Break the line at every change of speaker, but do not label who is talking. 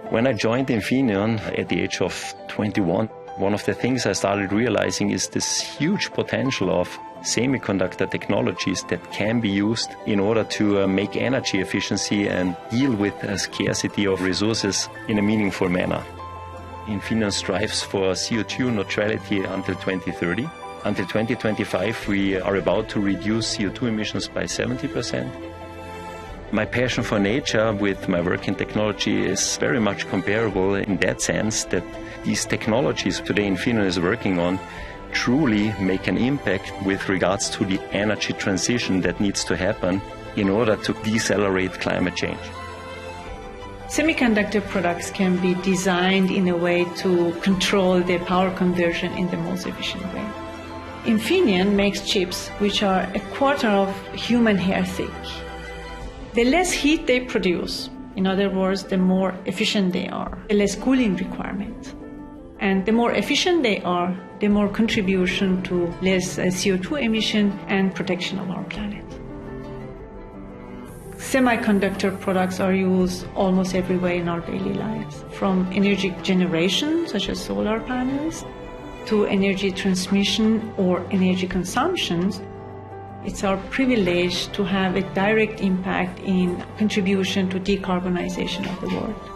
When I joined Infineon at the age of 21, one of the things I started realizing is this huge potential of semiconductor technologies that can be used in order to make energy efficiency and deal with a scarcity of resources in a meaningful manner. Infineon strives for CO2 neutrality until 2030. Until 2025, we are about to reduce CO2 emissions by 70%. My passion for nature with my work in technology is very much comparable in that sense that these technologies today Infineon is working on truly make an impact with regards to the energy transition that needs to happen in order to decelerate climate change.
Semiconductor products can be designed in a way to control their power conversion in the most efficient way. Infineon makes chips which are a quarter of human hair thick. The less heat they produce, in other words, the more efficient they are, the less cooling requirement. And the more efficient they are, the more contribution to less CO2 emission and protection of our planet. Semiconductor products are used almost everywhere in our daily lives, from energy generation, such as solar panels, to energy transmission or energy consumption. It's our privilege to have a direct impact in contribution to decarbonization of the world.